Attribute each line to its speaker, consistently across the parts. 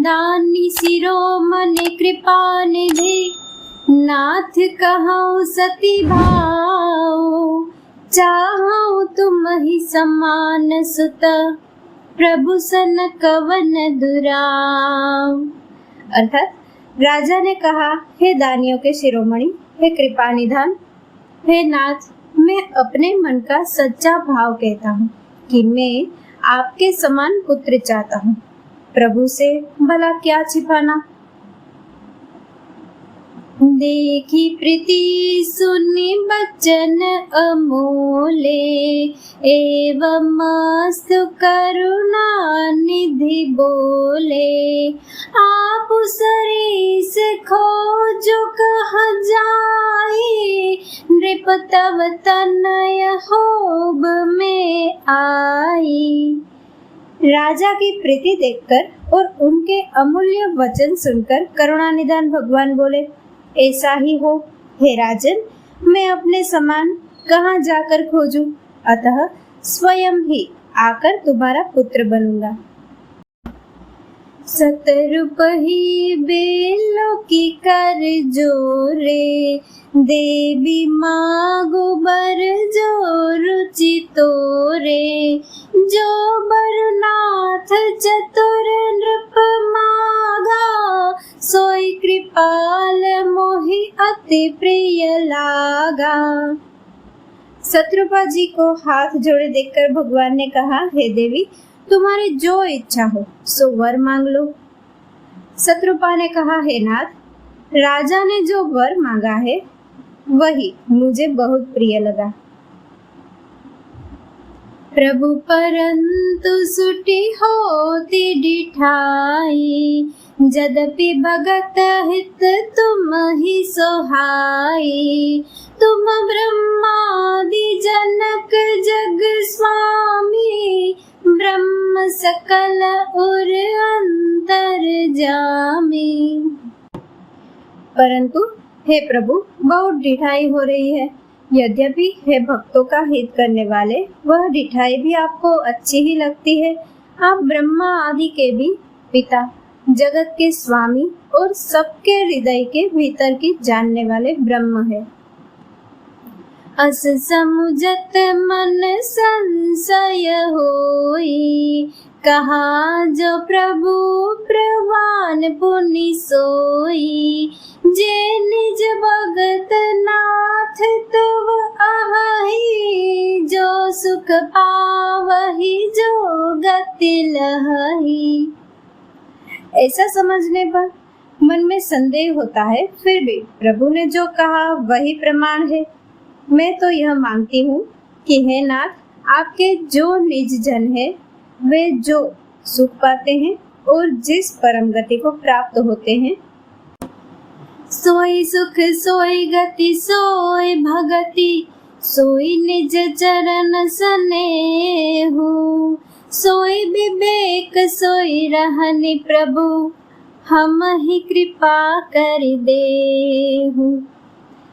Speaker 1: दानी शिरोमणि कृपा निधि, नाथ कहूँ सती भाव, चाहूँ तुम ही समान सुत, प्रभु सन कवन दुराव। अर्थात राजा ने कहा, हे दानियों के शिरोमणि, हे कृपा निधान, हे नाथ, मैं अपने मन का सच्चा भाव कहता हूँ कि मैं आपके समान पुत्र चाहता हूँ। प्रभु से भला क्या छिपाना। देखी प्रीति सुनी बचन अमोले, एवं मस्तु करुणा निधि बोले, आप सरीस खोजो कह जाई, नृप तव तनय होब में आई। राजा की प्रीति देखकर और उनके अमूल्य वचन सुनकर करुणानिधान भगवान बोले, ऐसा ही हो हे राजन, मैं अपने समान कहाँ जाकर खोजूं, अतः स्वयं ही आकर तुम्हारा पुत्र बनूंगा। सतरूप ही बेलो की कर जोरे, देवी मागो बर जो रुचि तोरे, जो बरनाथ चतुर नृप मागा, सोई कृपाल मोहि अति प्रिय लागा। शत्रुपा जी को हाथ जोड़े देखकर भगवान ने कहा, हे देवी, तुम्हारी जो इच्छा हो सो वर मांग लो। शत्रुपा ने कहा, हे नाथ, राजा ने जो वर मांगा है वही मुझे बहुत प्रिय लगा। प्रभु परंतु सुटी होती डिठाई, जदपि भगत हित तुम ही सोहाई, तुम ब्रह्मादि जनक जग स्वामी, ब्रह्म सकल उर अंतर जामी। परंतु हे प्रभु, बहुत ढिठाई हो रही है। यद्यपि हे भक्तों का हित करने वाले, वह ढिठाई भी आपको अच्छी ही लगती है। आप ब्रह्मा आदि के भी पिता, जगत के स्वामी और सबके हृदय के भीतर की जानने वाले ब्रह्म है। अस समुझत मन संशय होई, कहा जो प्रभु प्रवान पुनि सोई, जे निज भगत नाथ तव आहई, जो सुख पावही जो गति लहई। ऐसा समझने पर मन में संदेह होता है, फिर भी प्रभु ने जो कहा वही प्रमाण है। मैं तो यह मांगती हूँ कि हे नाथ, आपके जो निज जन है वे जो सुख पाते हैं और जिस परम गति को प्राप्त होते हैं, सोई सुख सोई गति सोई भगति, सोई निज चरण स्नेहु, सोई विवेक सोई रहनि प्रभु, हम ही कृपा कर देहु।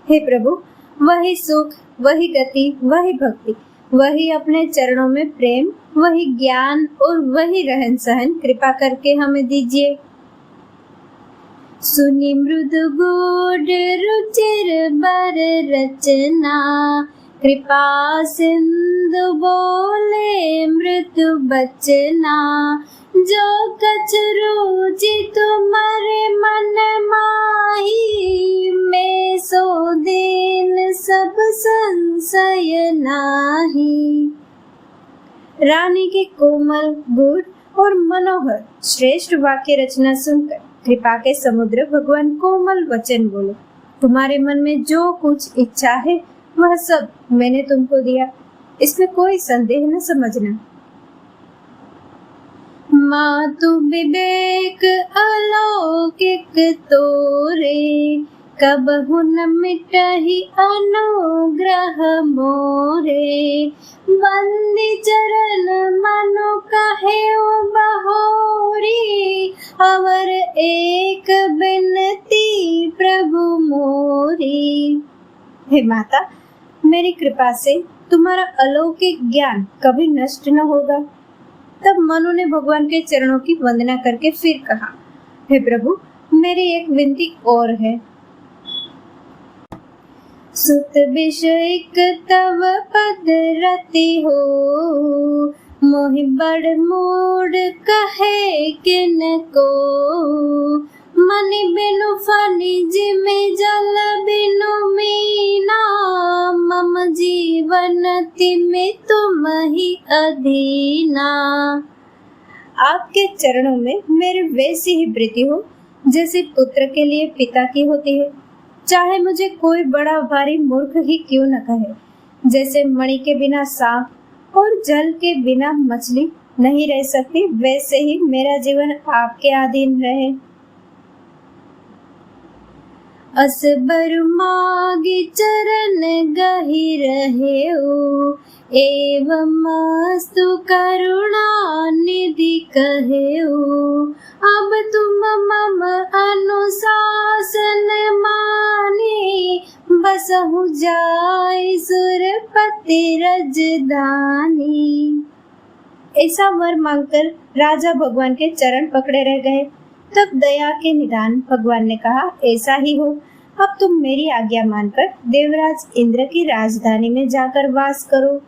Speaker 1: हे प्रभु, वही सुख, वही गति, वही भक्ति, वही अपने चरणों में प्रेम, वही ज्ञान और वही रहन सहन कृपा करके हमें दीजिए। सुनि मृदु गूढ़ रुचिर बर रचना, कृपा सिंधु बोले मृदु बचना, जो कछ रुचि तुम्हारे मन माही, मैं सो दीन सब संशय नाही। रानी के कोमल, गूढ़ और मनोहर श्रेष्ठ वाक्य रचना सुनकर कृपा के समुद्र भगवान कोमल वचन बोले, तुम्हारे मन में जो कुछ इच्छा है वह सब मैंने तुमको दिया, इसमें कोई संदेह न समझना। मातु विवेक अलौकिक तोरे, कबहु न मिटहि अनुग्रह मोरे, बंदी चरण मनु कहे बहोरी, अवर एक बिनती प्रभु मोरी। हे माता, मेरी कृपा से तुम्हारा अलौकिक ज्ञान कभी नष्ट न होगा। तब मनु ने भगवान के चरणों की वंदना करके फिर कहा, हे प्रभु, मेरी एक विनती और है। सुत विषयक तव पद रति हो, मोहि बड़ मूड कहे किन को। मनि बिनु फनि जिमि जल बिनु मीना, मम जीवन तिमि तुम ही अधीना। आपके चरणों में मेरी वैसी ही प्रीति हो जैसे पुत्र के लिए पिता की होती है, चाहे मुझे कोई बड़ा भारी मूर्ख ही क्यों न कहे। जैसे मणि के बिना सांप और जल के बिना मछली नहीं रह सकती, वैसे ही मेरा जीवन आपके अधीन रहे। अस बरु मागी चरण गहि रहेउ, एवं मस्तु करुणा निधि कहेउ। अब तुम मम अनुशासन माने, बसहु जाय सुरपति रजधानी। ऐसा वर मांगकर राजा भगवान के चरण पकड़े रह गए। तब दया के निदान भगवान ने कहा, ऐसा ही हो, अब तुम मेरी आज्ञा मानकर देवराज इंद्र की राजधानी में जाकर वास करो।